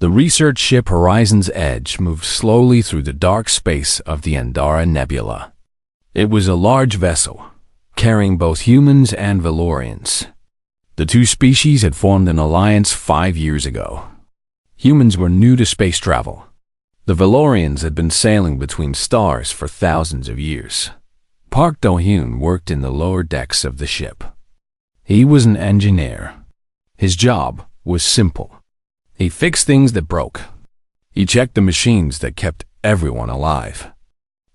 The research ship Horizon's Edge moved slowly through the dark space of the Andara Nebula. It was a large vessel, carrying both humans and Valorians. The two species had formed an alliance 5 years ago. Humans were new to space travel. The Valorians had been sailing between stars for thousands of years. Park Do-hyun worked in the lower decks of the ship. He was an engineer. His job was simple. He fixed things that broke. He checked the machines that kept everyone alive.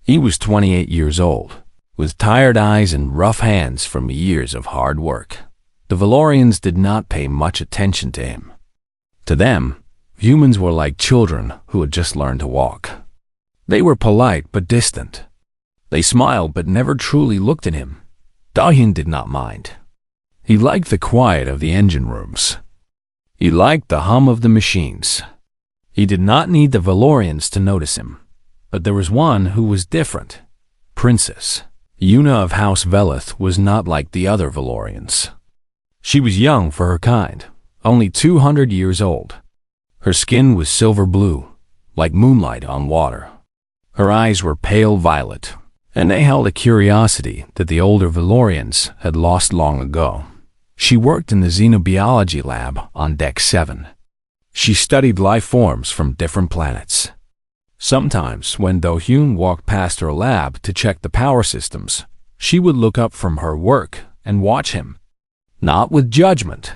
He was 28 years old, with tired eyes and rough hands from years of hard work. The Valorians did not pay much attention to him. To them, humans were like children who had just learned to walk. They were polite but distant. They smiled but never truly looked at him. Do-hyun did not mind. He liked the quiet of the engine rooms. He liked the hum of the machines. He did not need the Valorians to notice him. But there was one who was different. Princess Yuna of House Velith was not like the other Valorians. She was young for her kind, only 200 years old. Her skin was silver blue, like moonlight on water. Her eyes were pale violet, and they held a curiosity that the older Valorians had lost long ago. She worked in the xenobiology lab on Deck 7. She studied life forms from different planets. Sometimes, when Do-hyun walked past her lab to check the power systems, she would look up from her work and watch him. Not with judgment,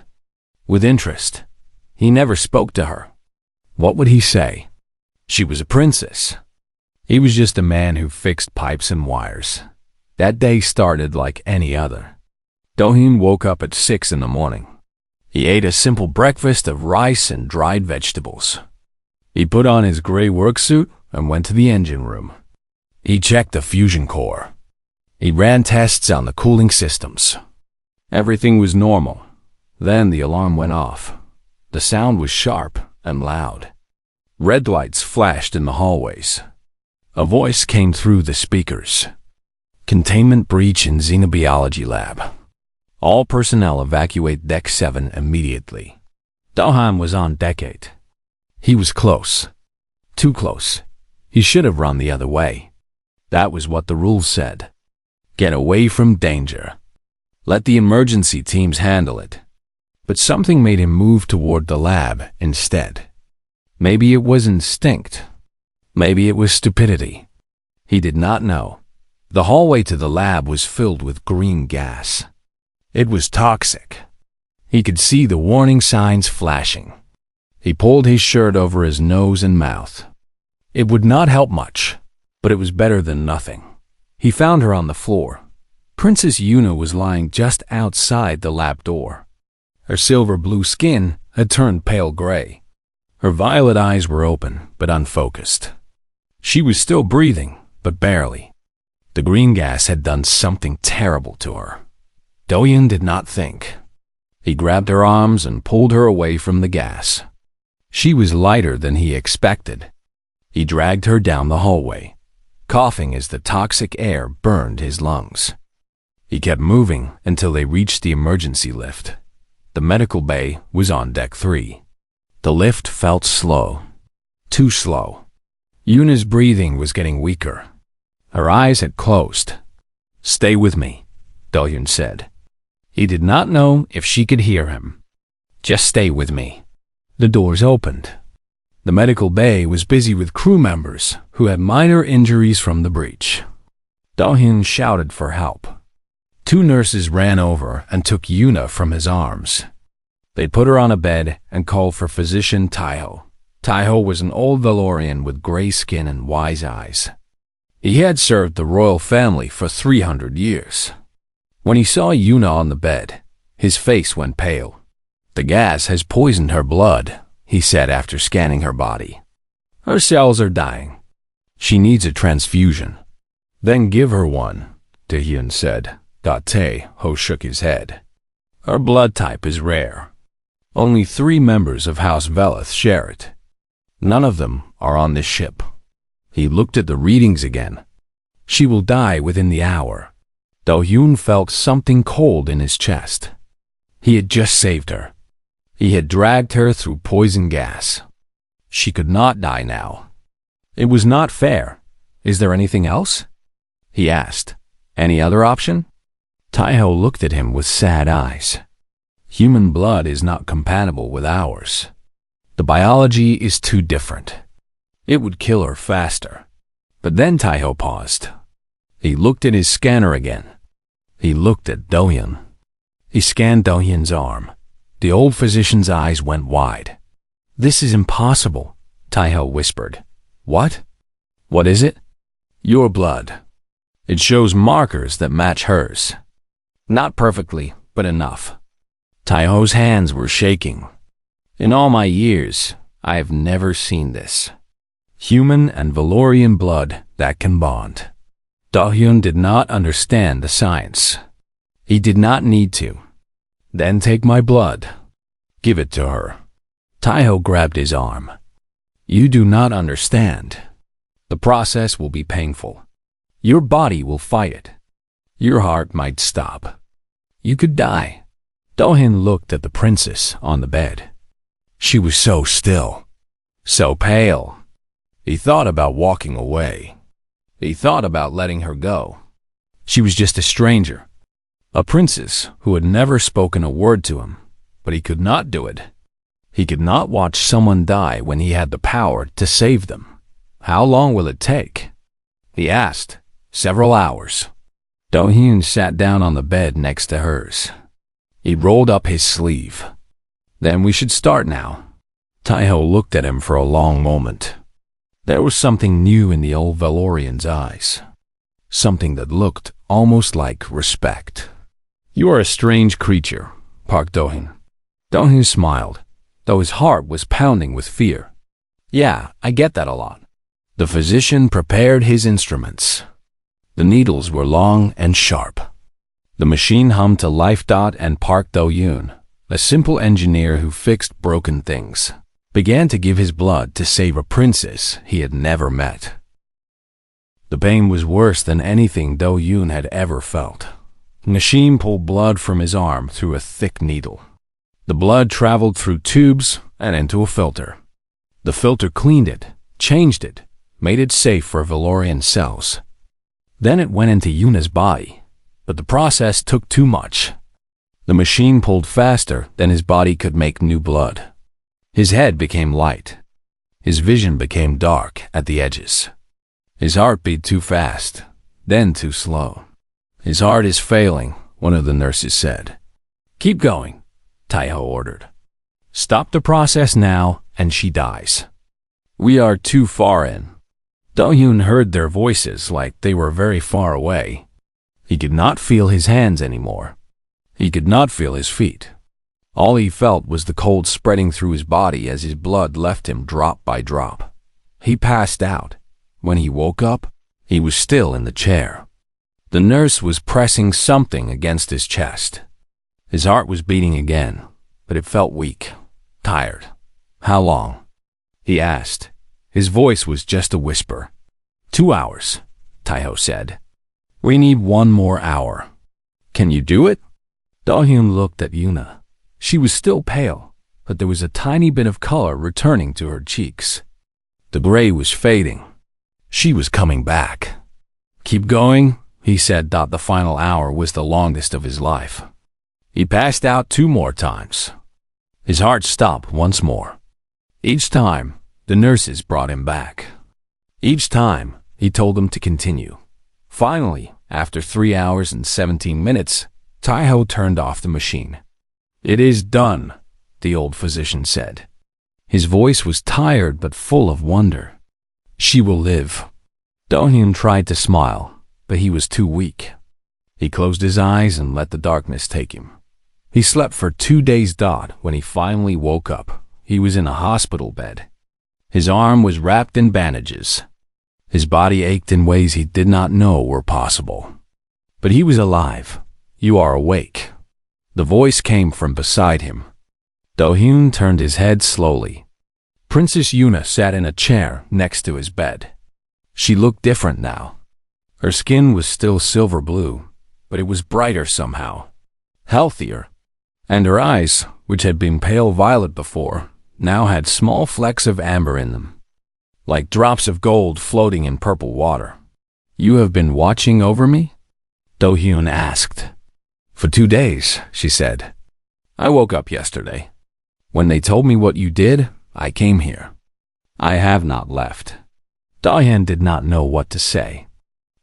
with interest. He never spoke to her. What would he say? She was a princess. He was just a man who fixed pipes and wires. That day started like any other. Do-hyun woke up at 6 in the morning. He ate a simple breakfast of rice and dried vegetables. He put on his gray work suit and went to the engine room. He checked the fusion core. He ran tests on the cooling systems. Everything was normal. Then the alarm went off. The sound was sharp and loud. Red lights flashed in the hallways. A voice came through the speakers. Containment breach in xenobiology lab. All personnel evacuate Deck 7 immediately. Do-hyun was on Deck 8. He was close. Too close. He should have run the other way. That was what the rules said. Get away from danger. Let the emergency teams handle it. But something made him move toward the lab instead. Maybe it was instinct. Maybe it was stupidity. He did not know. The hallway to the lab was filled with green gas. It was toxic. He could see the warning signs flashing. He pulled his shirt over his nose and mouth. It would not help much, but it was better than nothing. He found her on the floor. Princess Yuna was lying just outside the lab door. Her silver blue skin had turned pale gray. Her violet eyes were open but unfocused. She was still breathing, but barely. The green gas had done something terrible to her. Do-hyun did not think. He grabbed her arms and pulled her away from the gas. She was lighter than he expected. He dragged her down the hallway, coughing as the toxic air burned his lungs. He kept moving until they reached the emergency lift. The medical bay was on Deck 3. The lift felt slow. Too slow. Yuna's breathing was getting weaker. Her eyes had closed. "Stay with me," Do-hyun said. He did not know if she could hear him. "Just stay with me." The doors opened. The medical bay was busy with crew members who had minor injuries from the breach. Do-hyun shouted for help. 2 nurses ran over and took Yuna from his arms. They put her on a bed and called for physician Taiho. Taiho was an old Valorian with gray skin and wise eyes. He had served the royal family for 300 years. When he saw Yuna on the bed, his face went pale. "The gas has poisoned her blood," he said after scanning her body. "Her cells are dying. She needs a transfusion." "Then give her one," Do-hyun said. Tae-ho shook his head. "Her blood type is rare. Only 3 members of House Velith share it. None of them are on this ship." He looked at the readings again. "She will die within the hour." Do-hyun felt something cold in his chest. He had just saved her. He had dragged her through poison gas. She could not die now. It was not fair. Is there anything else? He asked. Any other option? Taiho looked at him with sad eyes. Human blood is not compatible with ours. The biology is too different. It would kill her faster. But then Taiho paused. He looked at his scanner again. He looked at Do-hyun. He scanned Do-hyun's arm. The old physician's eyes went wide. This is impossible, Taiho whispered. What? What is it? Your blood. It shows markers that match hers. Not perfectly, but enough. Taiho's hands were shaking. In all my years, I have never seen this. Human and Valorian blood that can bond. Do-hyun did not understand the science. He did not need to. Then take my blood. Give it to her. Taiho grabbed his arm. You do not understand. The process will be painful. Your body will fight it. Your heart might stop. You could die. Do-hyun looked at the princess on the bed. She was so still, so pale. He thought about walking away. He thought about letting her go. She was just a stranger, a princess who had never spoken a word to him, but he could not do it. He could not watch someone die when he had the power to save them. How long will it take? He asked. Several hours. Do-hyun sat down on the bed next to hers. He rolled up his sleeve. Then we should start now. Taiho looked at him for a long moment. There was something new in the old Valorian's eyes. Something that looked almost like respect. You are a strange creature, Park Do-hyun. Do-hyun smiled, though his heart was pounding with fear. Yeah, I get that a lot. The physician prepared his instruments. The needles were long and sharp. The machine hummed to life. And Park Do-hyun, a simple engineer who fixed broken things, began to give his blood to save a princess he had never met. The pain was worse than anything Do-hyun had ever felt. The machine pulled blood from his arm through a thick needle. The blood traveled through tubes and into a filter. The filter cleaned it, changed it, made it safe for Valorian cells. Then it went into Yuna's body, but the process took too much. The machine pulled faster than his body could make new blood. His head became light. His vision became dark at the edges. His heart beat too fast, then too slow. His heart is failing, one of the nurses said. Keep going, Taiho ordered. Stop the process now, and she dies. We are too far in. Do-hyun heard their voices like they were very far away. He could not feel his hands anymore. He could not feel his feet. All he felt was the cold spreading through his body as his blood left him drop by drop. He passed out. When he woke up, he was still in the chair. The nurse was pressing something against his chest. His heart was beating again, but it felt weak, tired. How long? He asked. His voice was just a whisper. 2 hours, Taiho said. We need 1 more hour. Can you do it? Do-hyun looked at Yuna. She was still pale, but there was a tiny bit of color returning to her cheeks. The gray was fading. She was coming back. Keep going, he said. The final hour was the longest of his life. He passed out 2 more times. His heart stopped once more. Each time, the nurses brought him back. Each time, he told them to continue. Finally, after 3 hours and 17 minutes, Taiho turned off the machine. It is done, the old physician said. His voice was tired but full of wonder. She will live. Do-hyun tried to smile, but he was too weak. He closed his eyes and let the darkness take him. He slept for 2 days. When he finally woke up, he was in a hospital bed. His arm was wrapped in bandages. His body ached in ways he did not know were possible. But he was alive. You are awake. The voice came from beside him. Do-hyun turned his head slowly. Princess Yuna sat in a chair next to his bed. She looked different now. Her skin was still silver blue, but it was brighter somehow, healthier. And her eyes, which had been pale violet before, now had small flecks of amber in them, like drops of gold floating in purple water. "You have been watching over me?" Do-hyun asked. "For 2 days," she said. "I woke up yesterday. When they told me what you did, I came here. I have not left." Do-hyun did not know what to say.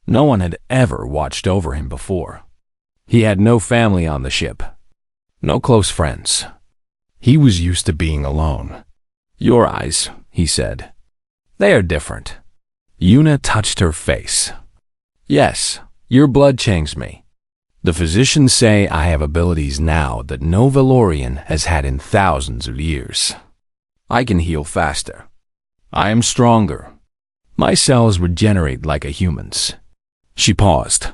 No one had ever watched over him before. He had no family on the ship, no close friends. He was used to being alone. "Your eyes," he said. "They are different." Yuna touched her face. "Yes, your blood changed me. The physicians say I have abilities now that no Valorian has had in thousands of years. I can heal faster. I am stronger. My cells regenerate like a human's." She paused.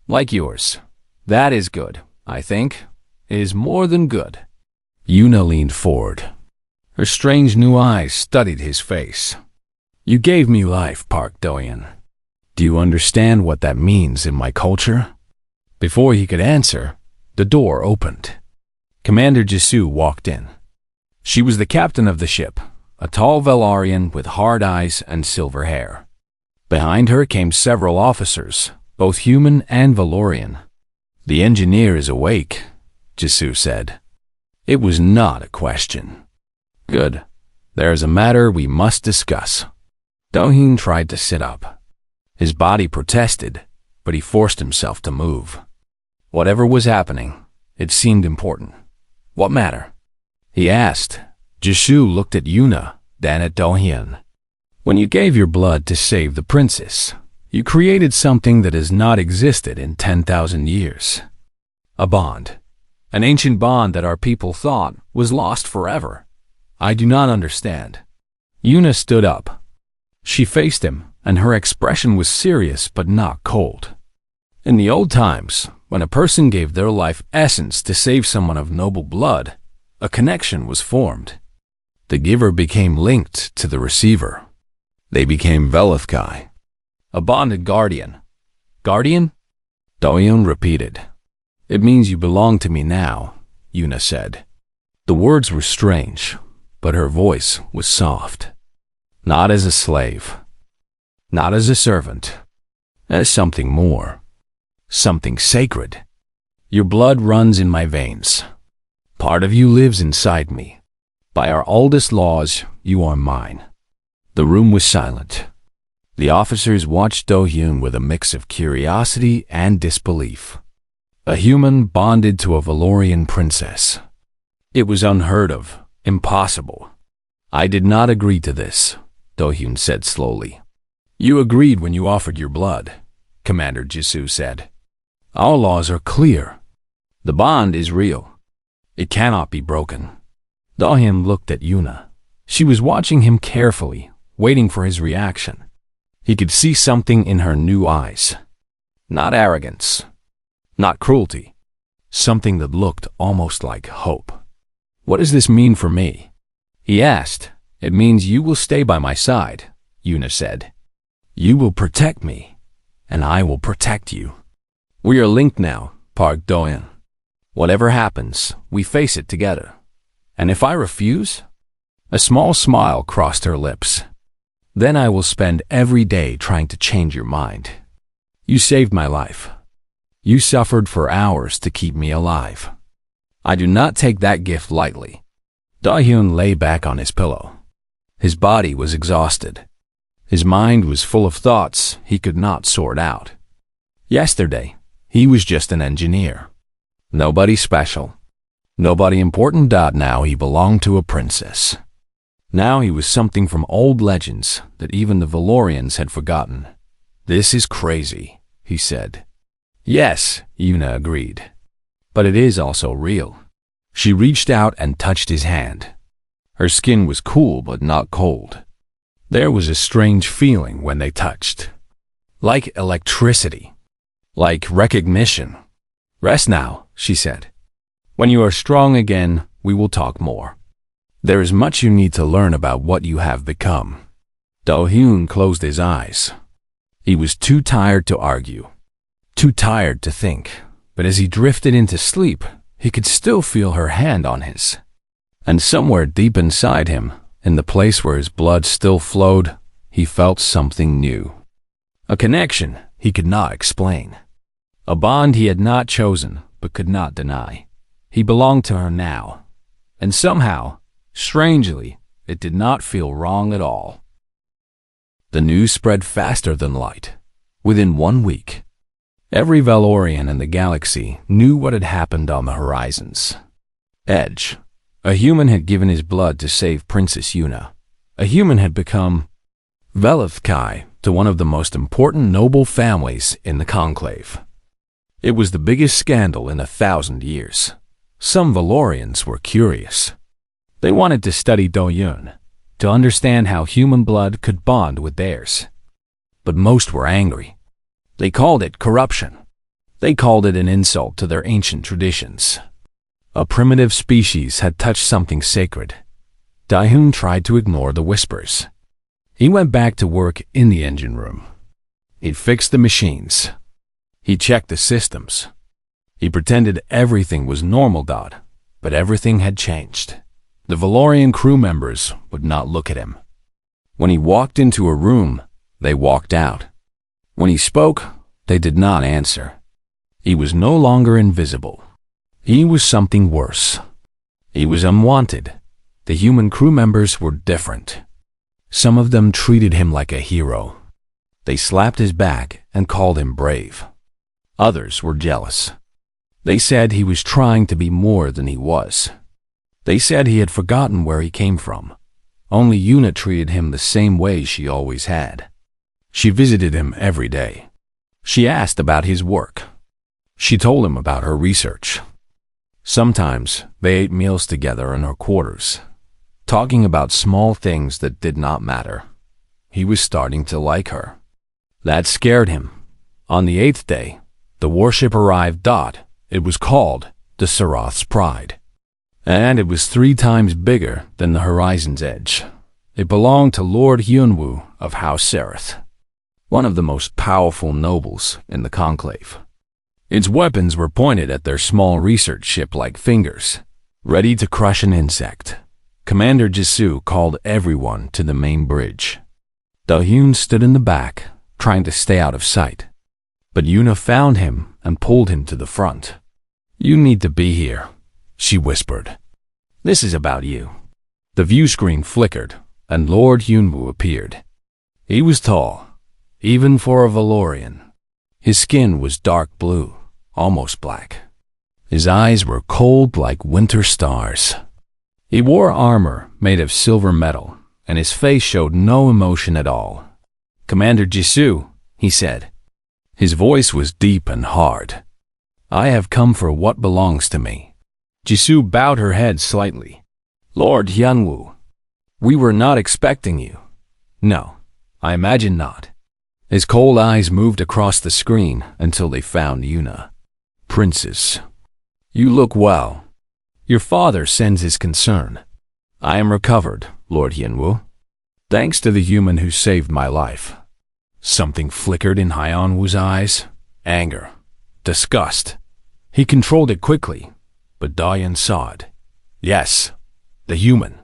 "Like yours. That is good, I think. It is more than good." Yuna leaned forward. Her strange new eyes studied his face. "You gave me life, Park Do-hyun. Do you understand what that means in my culture?" Before he could answer, the door opened. Commander Jisoo walked in. She was the captain of the ship, a tall Valorian with hard eyes and silver hair. Behind her came several officers, both human and Valorian. "The engineer is awake," Jisoo said. It was not a question. "Good. There is a matter we must discuss." Do-hyun tried to sit up. His body protested, but he forced himself to move. Whatever was happening, it seemed important. "What matter?" he asked. Jisoo looked at Yuna, then at Do-hyun. "When you gave your blood to save the princess, you created something that has not existed in 10,000 years. A bond. An ancient bond that our people thought was lost forever. I do not understand." Yuna stood up. She faced him, and her expression was serious but not cold. "In the old times, when a person gave their life essence to save someone of noble blood, a connection was formed. The giver became linked to the receiver. They became HFY, a bonded guardian." "Guardian?" Do-hyun repeated. "It means you belong to me now," Yuna said. The words were strange, but her voice was soft. "Not as a slave, not as a servant, as something more, something sacred. Your blood runs in my veins. Part of you lives inside me. By our oldest laws, you are mine." The room was silent. The officers watched Do-hyun with a mix of curiosity and disbelief. A human bonded to a Valorian princess. It was unheard of, impossible. "I did not agree to this," Do-hyun said slowly. "You agreed when you offered your blood," Commander Jisoo said. "Our laws are clear. The bond is real. It cannot be broken." Do-hyun looked at Yuna. She was watching him carefully, waiting for his reaction. He could see something in her new eyes. Not arrogance, not cruelty. Something that looked almost like hope. "What does this mean for me?" he asked. "It means you will stay by my side," Yuna said. "You will protect me, and I will protect you. We are linked now, Park Do-hyun. Whatever happens, we face it together. And if I refuse?" A small smile crossed her lips. "Then I will spend every day trying to change your mind. You saved my life. You suffered for hours to keep me alive. I do not take that gift lightly." Do-hyun lay back on his pillow. His body was exhausted. His mind was full of thoughts he could not sort out. Yesterday, he was just an engineer. Nobody special. Nobody important. Now he belonged to a princess. Now he was something from old legends that even the Valorians had forgotten. "This is crazy," he said. "Yes," Yuna agreed. "But it is also real." She reached out and touched his hand. Her skin was cool but not cold. There was a strange feeling when they touched. Like electricity. Like recognition. "Rest now," she said. "When you are strong again, we will talk more. There is much you need to learn about what you have become." Do-hyun closed his eyes. He was too tired to argue. Too tired to think, but as he drifted into sleep, he could still feel her hand on his. And somewhere deep inside him, in the place where his blood still flowed, he felt something new. A connection he could not explain. A bond he had not chosen but could not deny. He belonged to her now. And somehow, strangely, it did not feel wrong at all. The news spread faster than light. Within 1 week, every Valorian in the galaxy knew what had happened on the horizons. Edge, a human, had given his blood to save Princess Yuna. A human had become HerHFY to one of the most important noble families in the Conclave. It was the biggest scandal in 1,000 years. Some Valorians were curious. They wanted to study Doyun, to understand how human blood could bond with theirs. But most were angry. They called it corruption. They called it an insult to their ancient traditions. A primitive species had touched something sacred. Doyun tried to ignore the whispers. He went back to work in the engine room. He fixed the machines. He checked the systems. He pretended everything was normal, but everything had changed. The Valorian crew members would not look at him. When he walked into a room, they walked out. When he spoke, they did not answer. He was no longer invisible. He was something worse. He was unwanted. The human crew members were different. Some of them treated him like a hero. They slapped his back and called him brave. Others were jealous. They said he was trying to be more than he was. They said he had forgotten where he came from. Only Yuna treated him the same way she always had. She visited him every day. She asked about his work. She told him about her research. Sometimes they ate meals together in her quarters, talking about small things that did not matter. He was starting to like her. That scared him. On the 8th day, the warship arrived. It was called the Sarath's Pride. And it was 3 times bigger than the Horizon's Edge. It belonged to Lord Hyunwoo of House Sereth, one of the most powerful nobles in the Conclave. Its weapons were pointed at their small research ship like fingers, ready to crush an insect. Commander Jisoo called everyone to the main bridge. Dohyun stood in the back, trying to stay out of sight. But Yuna found him and pulled him to the front. "You need to be here," she whispered. "This is about you." The view screen flickered, and Lord Hyunwoo appeared. He was tall, even for a Valorian. His skin was dark blue, almost black. His eyes were cold like winter stars. He wore armor made of silver metal, and his face showed no emotion at all. "Commander Jisoo," he said. His voice was deep and hard. "I have come for what belongs to me." Jisoo bowed her head slightly. "Lord Hyunwoo, we were not expecting you." "No, I imagine not." His cold eyes moved across the screen until they found Yuna. "Princess, you look well. Your father sends his concern. I am recovered, Lord Hyunwoo, thanks to the human who saved my life." Something flickered in Hyunwoo's eyes. Anger. Disgust. He controlled it quickly, but Doyun saw it. Yes, the human.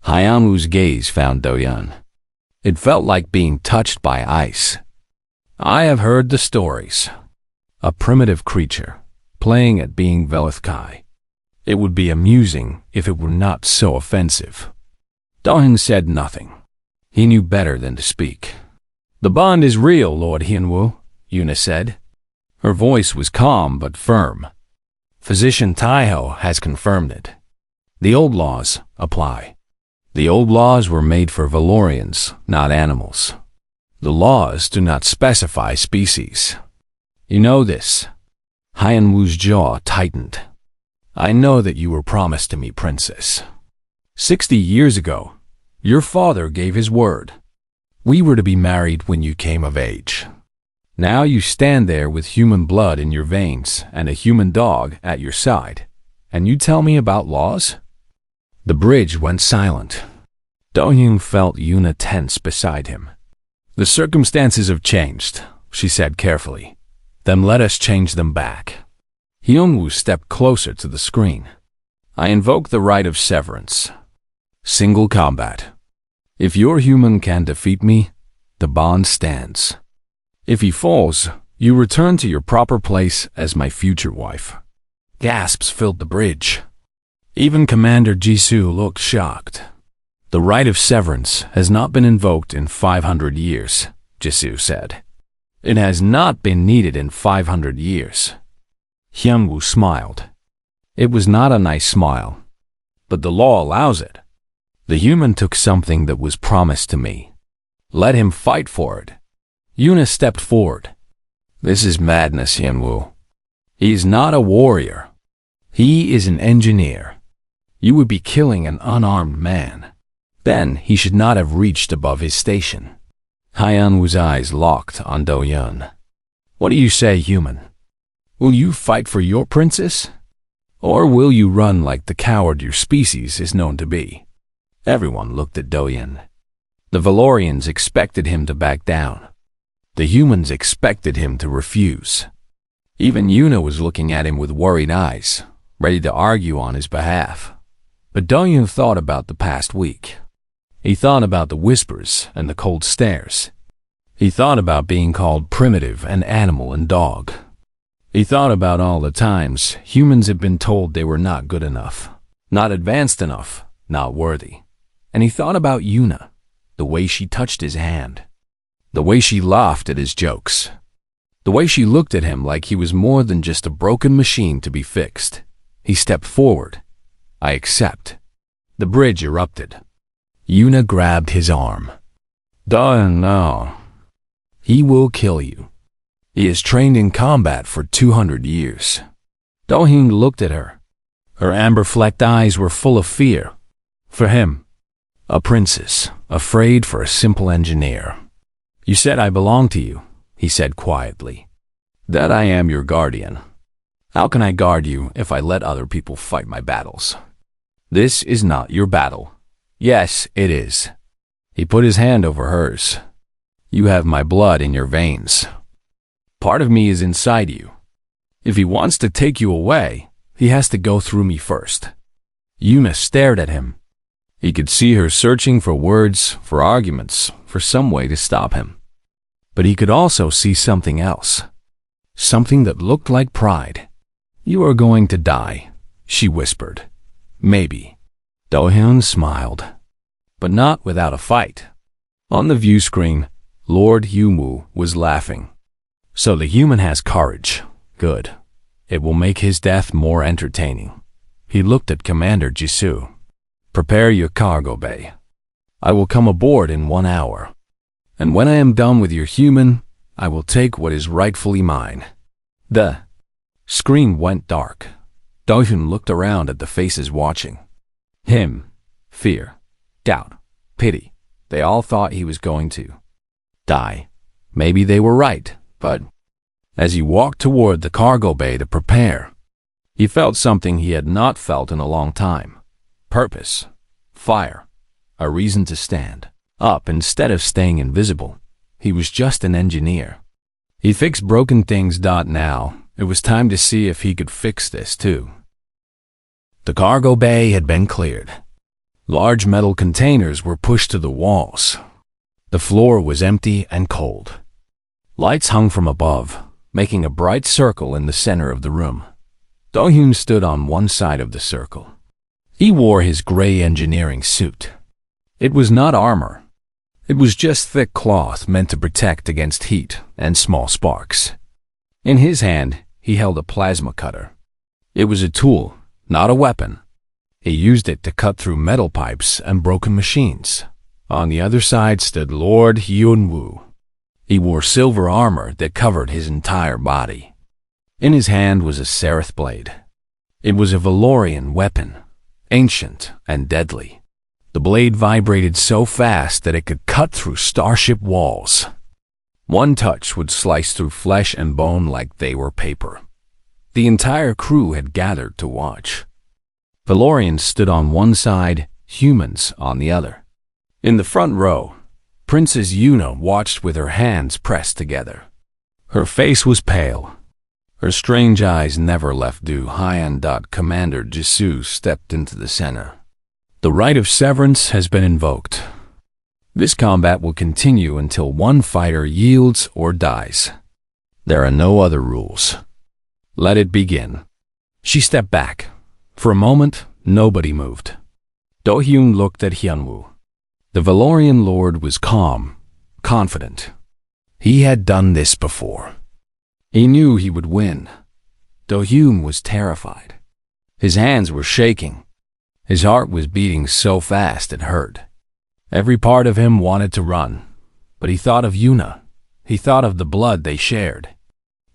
Hyunwoo's gaze found Doyun. It felt like being touched by ice. "I have heard the stories." A primitive creature, playing at being HerHFY. It would be amusing if it were not so offensive. Dohyun said nothing. He knew better than to speak. "The bond is real, Lord Hyunwoo," Yuna said. Her voice was calm but firm. "Physician Taiho has confirmed it. The old laws apply." The old laws were made for Valorians, not animals. The laws do not specify species. You know this. Hyunwoo's jaw tightened. "I know that you were promised to me, Princess. 60 years ago, your father gave his word. We were to be married when you came of age. Now you stand there with human blood in your veins and a human dog at your side, and you tell me about laws?" The bridge went silent. Dohyun felt Yuna tense beside him. "The circumstances have changed," she said carefully. "Then let us change them back." Hyunwoo stepped closer to the screen. I invoke the right of severance. Single combat. If your human can defeat me, the bond stands. If he falls, you return to your proper place as my future wife." Gasps filled the bridge. Even Commander Jisoo looked shocked. "The right of severance has not been invoked in 500 years, Jisoo said. "It has not been needed in 500 years. Hyunwoo smiled. It was not a nice smile, but the law allows it. The human took something that was promised to me. Let him fight for it." Yuna stepped forward. "This is madness, Hyunwoo. He is not a warrior. He is an engineer. You would be killing an unarmed man. Then he should not have reached above his station." Hyunwoo's eyes locked on Do-yeon. "What do you say, human? Will you fight for your princess? Or will you run like the coward your species is known to be?" Everyone looked at Do-yeon. The Valorians expected him to back down. The humans expected him to refuse. Even Yuna was looking at him with worried eyes, ready to argue on his behalf. But Do-yeon thought about the past week. He thought about the whispers and the cold stares. He thought about being called primitive and animal and dog. He thought about all the times humans had been told they were not good enough, not advanced enough, not worthy. And he thought about Yuna, the way she touched his hand, the way she laughed at his jokes, the way she looked at him like he was more than just a broken machine to be fixed. He stepped forward. "I accept." The bridge erupted. Yuna grabbed his arm. "No. He will kill you. He has trained in combat for 200 years. Do-hyun looked at her. Her amber-flecked eyes were full of fear. For him, a princess, afraid for a simple engineer. "You said I belong to you," he said quietly. "That I am your guardian. How can I guard you if I let other people fight my battles? This is not your battle." "Yes, it is." He put his hand over hers. "You have my blood in your veins. Part of me is inside you. If he wants to take you away, he has to go through me first." Yuna stared at him. He could see her searching for words, for arguments, for some way to stop him. But he could also see something else. Something that looked like pride. "You are going to die," she whispered. "Maybe." Do-hyun smiled. But not without a fight. On the view screen, Lord Hyunwoo was laughing. "So the human has courage. Good. It will make his death more entertaining." He looked at Commander Jisoo. "Prepare your cargo bay. I will come aboard in 1 hour. And when I am done with your human, I will take what is rightfully mine." The screen went dark. Do-hyun looked around at the faces watching. Him, fear, doubt, pity. They all thought he was going to die. Maybe they were right, but as he walked toward the cargo bay to prepare, he felt something he had not felt in a long time. Purpose, fire, a reason to stand up instead of staying invisible. He was just an engineer. He fixed broken things. Now, it was time to see if he could fix this too. The cargo bay had been cleared. Large metal containers were pushed to the walls. The floor was empty and cold. Lights hung from above, making a bright circle in the center of the room. Do-hyun stood on one side of the circle. He wore his gray engineering suit. It was not armor. It was just thick cloth meant to protect against heat and small sparks. In his hand, he held a plasma cutter. It was a tool, not a weapon. He used it to cut through metal pipes and broken machines. On the other side stood Lord Hyunwoo. He wore silver armor that covered his entire body. In his hand was a seraph blade. It was a Valorian weapon, ancient and deadly. The blade vibrated so fast that it could cut through starship walls. One touch would slice through flesh and bone like they were paper. The entire crew had gathered to watch. Valorians stood on one side, humans on the other. In the front row, Princess Yuna watched with her hands pressed together. Her face was pale. Her strange eyes never left Du Hyan. Commander Jisoo stepped into the center. The rite of severance has been invoked. This combat will continue until one fighter yields or dies. There are no other rules. Let it begin. She stepped back. For a moment, nobody moved. Do-hyun looked at Hyunwoo. The Valorian lord was calm, confident. He had done this before. He knew he would win. Do-hyun was terrified. His hands were shaking. His heart was beating so fast it hurt. Every part of him wanted to run, but he thought of Yuna. He thought of the blood they shared.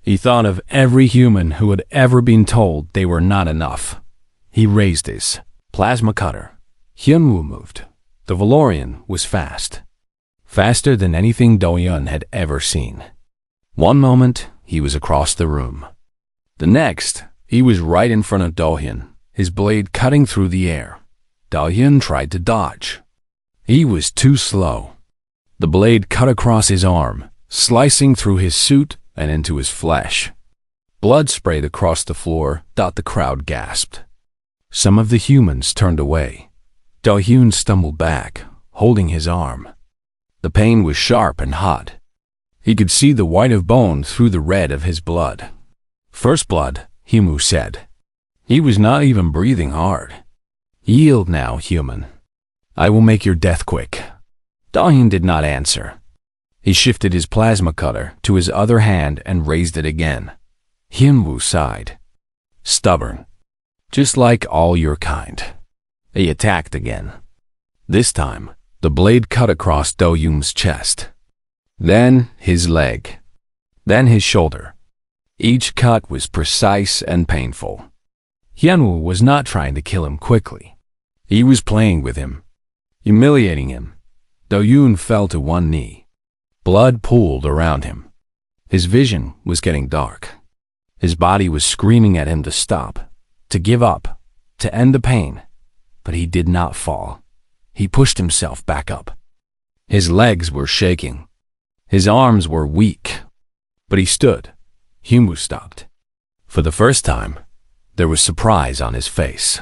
He thought of every human who had ever been told they were not enough. He raised his plasma cutter. Hyunwoo moved. The Valorian was fast. Faster than anything Do-hyun had ever seen. One moment, he was across the room. The next, he was right in front of Do-hyun, his blade cutting through the air. Do-hyun tried to dodge. He was too slow. The blade cut across his arm, slicing through his suit and into his flesh. Blood sprayed across the floor. The crowd gasped. Some of the humans turned away. Do-hyun stumbled back, holding his arm. The pain was sharp and hot. He could see the white of bone through the red of his blood. First blood, Hyunwoo said. He was not even breathing hard. Yield now, human. I will make your death quick. Do-hyun did not answer. He shifted his plasma cutter to his other hand and raised it again. Hyunwoo sighed. Stubborn. Just like all your kind. He attacked again. This time, the blade cut across Do-hyun's chest. Then his leg. Then his shoulder. Each cut was precise and painful. Hyunwoo was not trying to kill him quickly. He was playing with him, humiliating him. Do-hyun fell to one knee. Blood pooled around him. His vision was getting dark. His body was screaming at him to stop, to give up, to end the pain. But he did not fall. He pushed himself back up. His legs were shaking. His arms were weak. But he stood. Hyunwoo stopped. For the first time, there was surprise on his face.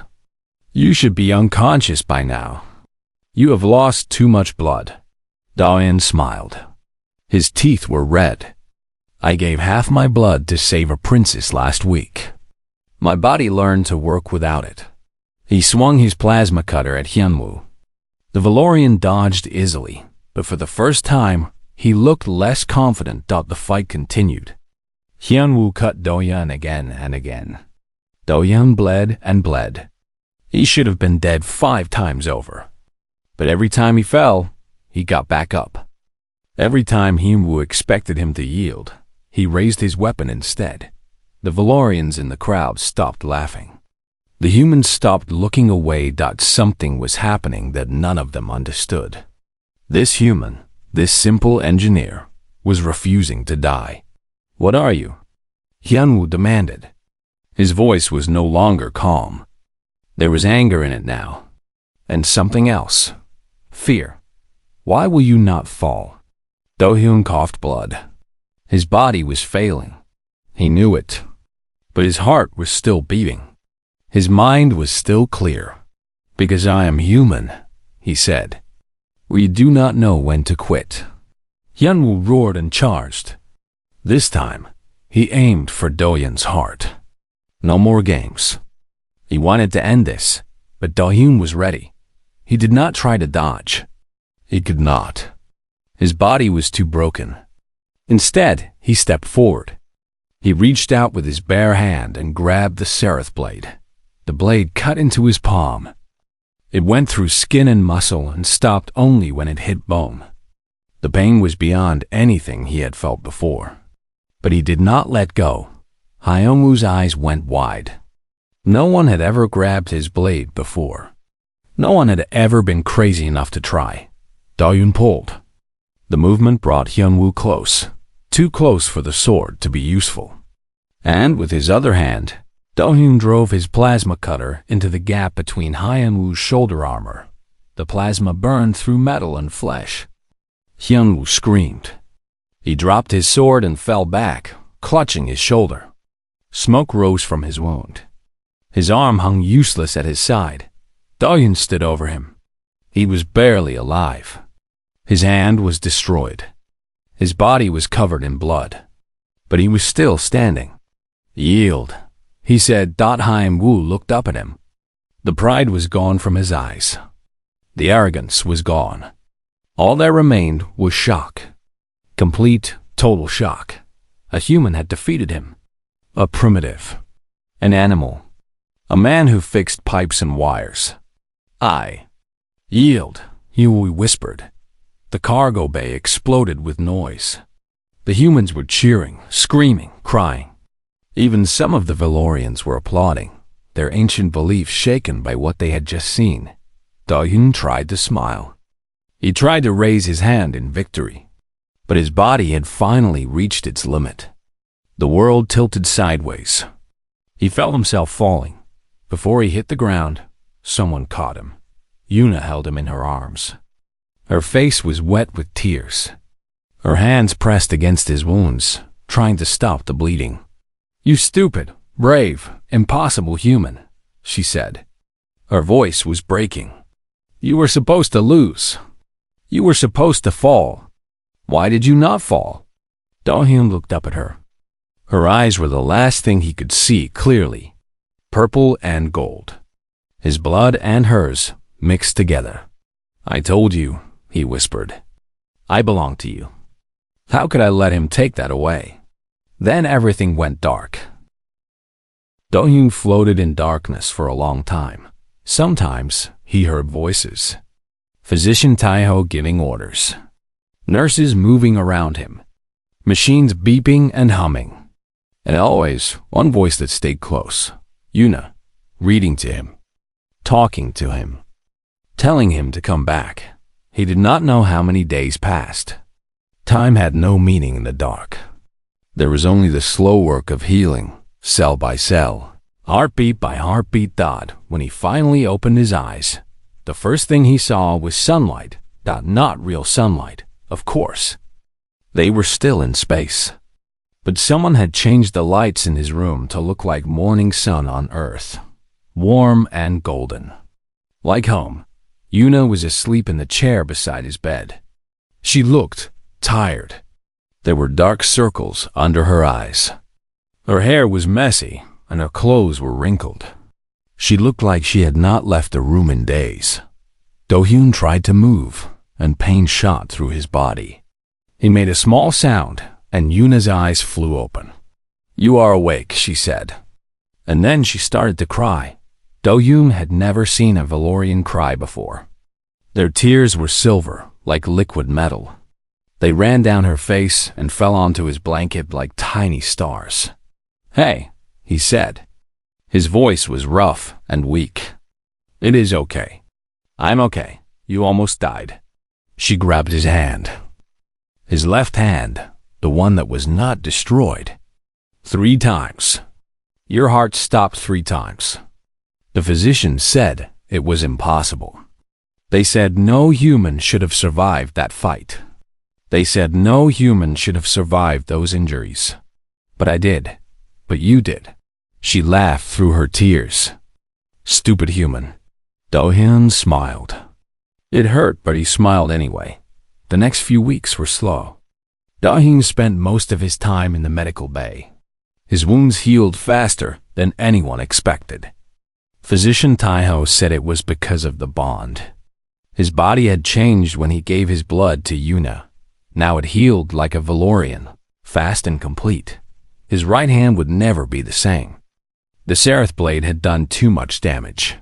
You should be unconscious by now. You have lost too much blood. Do-hyun smiled. His teeth were red. I gave half my blood to save a princess last week. My body learned to work without it. He swung his plasma cutter at Hyunwoo. The Valorian dodged easily, but for the first time, he looked less confident. The fight continued. Hyunwoo cut Do-hyun again and again. Do-hyun bled and bled. He should have been dead 5 times over. But every time he fell, he got back up. Every time Hyunwoo expected him to yield, he raised his weapon instead. The Valorians in the crowd stopped laughing. The humans stopped looking away. Something was happening that none of them understood. This human, this simple engineer, was refusing to die. What are you? Hyunwoo demanded. His voice was no longer calm. There was anger in it now. And something else. Fear. Why will you not fall? Do-hyun coughed blood. His body was failing. He knew it. But his heart was still beating. His mind was still clear. Because I am human, he said. We do not know when to quit. Hyunwoo roared and charged. This time, he aimed for Do-hyun's heart. No more games. He wanted to end this, but Do-hyun was ready. He did not try to dodge. He could not. His body was too broken. Instead, he stepped forward. He reached out with his bare hand and grabbed the seraph blade. The blade cut into his palm. It went through skin and muscle and stopped only when it hit bone. The pain was beyond anything he had felt before. But he did not let go. Hyunwoo's eyes went wide. No one had ever grabbed his blade before. No one had ever been crazy enough to try. Do-hyun pulled. The movement brought Hyunwoo close, too close for the sword to be useful. And with his other hand, Do-hyun drove his plasma cutter into the gap between Hyunwoo's shoulder armor. The plasma burned through metal and flesh. Hyunwoo screamed. He dropped his sword and fell back, clutching his shoulder. Smoke rose from his wound. His arm hung useless at his side. Do-hyun stood over him. He was barely alive. His hand was destroyed. His body was covered in blood. But he was still standing. "Yield," he said. Haim-woo looked up at him. The pride was gone from his eyes. The arrogance was gone. All that remained was shock. Complete, total shock. A human had defeated him. A primitive. An animal. A man who fixed pipes and wires. "Yield," Huey whispered. The cargo bay exploded with noise. The humans were cheering, screaming, crying. Even some of the Valorians were applauding, their ancient beliefs shaken by what they had just seen. Do-hyun tried to smile. He tried to raise his hand in victory, but his body had finally reached its limit. The world tilted sideways. He felt himself falling. Before he hit the ground, someone caught him. Yuna held him in her arms. Her face was wet with tears. Her hands pressed against his wounds, trying to stop the bleeding. "You stupid, brave, impossible human," she said. Her voice was breaking. "You were supposed to lose. You were supposed to fall. Why did you not fall?" Do-hyun looked up at her. Her eyes were the last thing he could see clearly. Purple and gold. His blood and hers mixed together. "I told you," he whispered. "I belong to you. How could I let him take that away?" Then everything went dark. Do-hyun floated in darkness for a long time. Sometimes he heard voices. Physician Tae-ho giving orders. Nurses moving around him. Machines beeping and humming. And always one voice that stayed close. Yuna, reading to him. Talking to him. Telling him to come back. He did not know how many days passed. Time had no meaning in the dark. There was only the slow work of healing, cell by cell, heartbeat by heartbeat. When he finally opened his eyes, the first thing he saw was sunlight. Not real sunlight, of course. They were still in space. But someone had changed the lights in his room to look like morning sun on Earth. Warm and golden. Like home. Yuna was asleep in the chair beside his bed. She looked tired. There were dark circles under her eyes. Her hair was messy, and her clothes were wrinkled. She looked like she had not left the room in days. Do-hyun tried to move, and pain shot through his body. He made a small sound, and Yuna's eyes flew open. "You are awake," she said. And then she started to cry. Do-hyun had never seen a Valorian cry before. Their tears were silver, like liquid metal. They ran down her face and fell onto his blanket like tiny stars. "Hey," he said. His voice was rough and weak. "It is okay. I'm okay. You almost died." She grabbed his hand. His left hand, the one that was not destroyed. 3 times. Your heart stopped 3 times. The physicians said it was impossible. They said no human should have survived that fight. They said no human should have survived those injuries. But I did. But you did. She laughed through her tears. "Stupid human." Do-hyun smiled. It hurt, but he smiled anyway. The next few weeks were slow. Do-hyun spent most of his time in the medical bay. His wounds healed faster than anyone expected. Physician Tae-ho said it was because of the bond. His body had changed when he gave his blood to Yuna. Now it healed like a Valorian, fast and complete. His right hand would never be the same. The Seraph blade had done too much damage.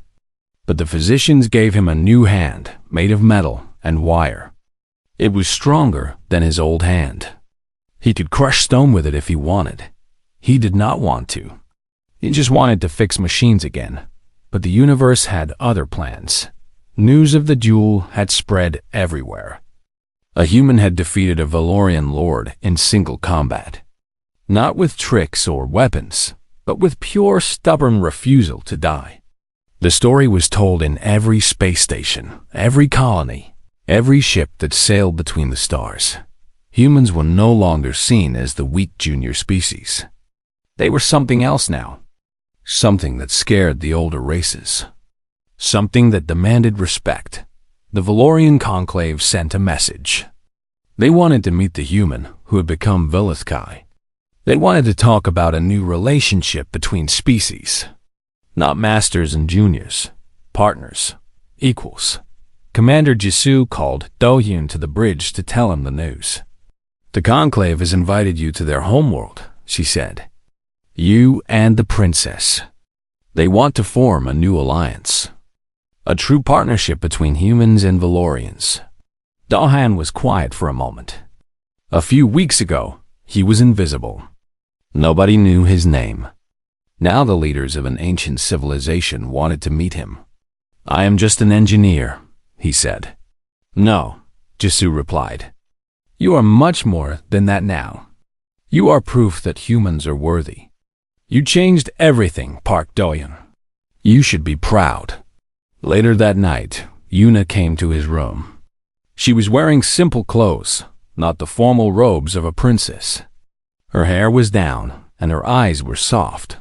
But the physicians gave him a new hand, made of metal and wire. It was stronger than his old hand. He could crush stone with it if he wanted. He did not want to. He just wanted to fix machines again. But the universe had other plans. News of the duel had spread everywhere. A human had defeated a Valorian lord in single combat. Not with tricks or weapons, but with pure stubborn refusal to die. The story was told in every space station, every colony, every ship that sailed between the stars. Humans were no longer seen as the weak junior species. They were something else now. Something that scared the older races. Something that demanded respect. The Valorian Conclave sent a message. They wanted to meet the human who had become HerHFY. They wanted to talk about a new relationship between species. Not masters and juniors. Partners. Equals. Commander Jisoo called Do-hyun to the bridge to tell him the news. The Conclave has invited you to their homeworld, she said. You and the princess. They want to form a new alliance. A true partnership between humans and Valorians. Do-hyun was quiet for a moment. A few weeks ago, he was invisible. Nobody knew his name. Now the leaders of an ancient civilization wanted to meet him. I am just an engineer, he said. No, Jisoo replied. You are much more than that now. You are proof that humans are worthy. You changed everything, Park Do-hyun. You should be proud. Later that night, Yuna came to his room. She was wearing simple clothes, not the formal robes of a princess. Her hair was down, and her eyes were soft.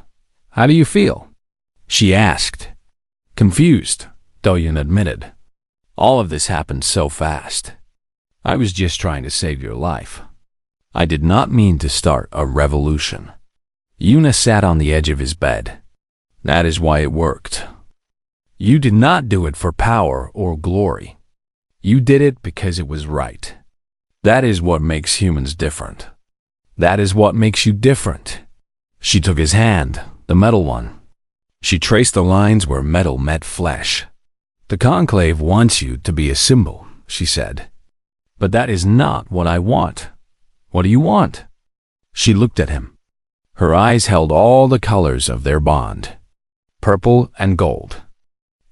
How do you feel? She asked. Confused, Do-hyun admitted. All of this happened so fast. I was just trying to save your life. I did not mean to start a revolution. Yuna sat on the edge of his bed. That is why it worked. You did not do it for power or glory. You did it because it was right. That is what makes humans different. That is what makes you different. She took his hand, the metal one. She traced the lines where metal met flesh. The Conclave wants you to be a symbol, she said. But that is not what I want. What do you want? She looked at him. Her eyes held all the colors of their bond. Purple and gold.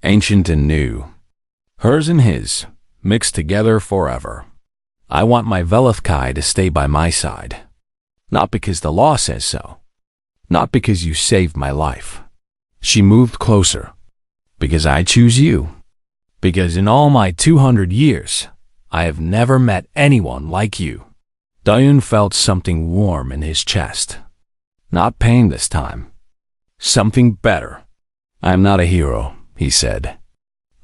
Ancient and new. Hers and his, mixed together forever. I want my HerHFY to stay by my side. Not because the law says so. Not because you saved my life. She moved closer. Because I choose you. Because in all my 200 years, I have never met anyone like you. Do-hyun felt something warm in his chest. Not pain this time. Something better. I am not a hero, he said.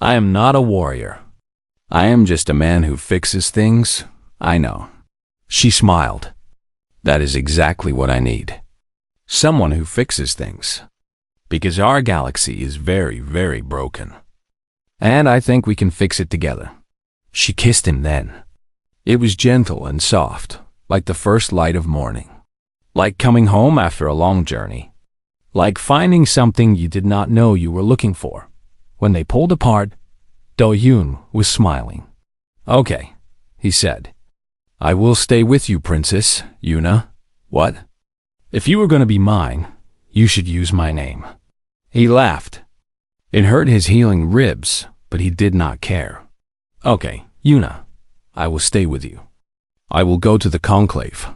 I am not a warrior. I am just a man who fixes things. I know. She smiled. That is exactly what I need. Someone who fixes things. Because our galaxy is very, very broken. And I think we can fix it together. She kissed him then. It was gentle and soft, like the first light of morning. Like coming home after a long journey. Like finding something you did not know you were looking for. When they pulled apart, Do-hyun was smiling. Okay, he said. I will stay with you, Princess, Yuna. What? If you were going to be mine, you should use my name. He laughed. It hurt his healing ribs, but he did not care. Okay, Yuna, I will stay with you. I will go to the Conclave.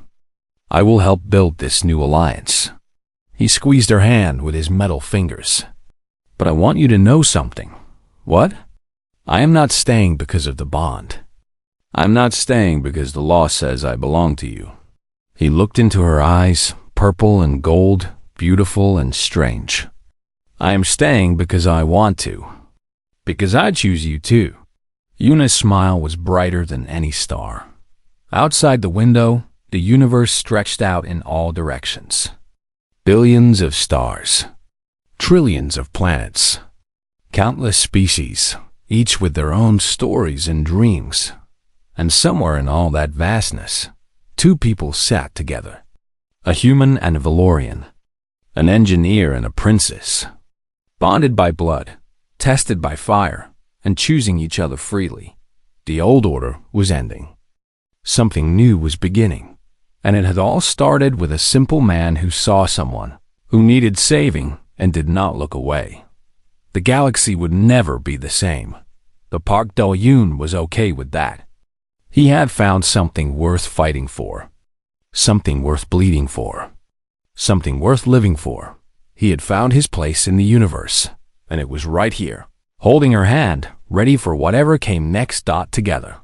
I will help build this new alliance. He squeezed her hand with his metal fingers. But I want you to know something. What? I am not staying because of the bond. I'm not staying because the law says I belong to you. He looked into her eyes, purple and gold, beautiful and strange. I am staying because I want to. Because I choose you too. Yuna's smile was brighter than any star. Outside the window, the universe stretched out in all directions. Billions of stars. Trillions of planets. Countless species, each with their own stories and dreams. And somewhere in all that vastness, two people sat together. A human and a Valorian. An engineer and a princess. Bonded by blood, tested by fire, and choosing each other freely. The old order was ending. Something new was beginning. And it had all started with a simple man who saw someone who needed saving and did not look away. The galaxy would never be the same. The Park Do-hyun was okay with that. He had found something worth fighting for. Something worth bleeding for. Something worth living for. He had found his place in the universe, and it was right here, holding her hand, ready for whatever came next. Together,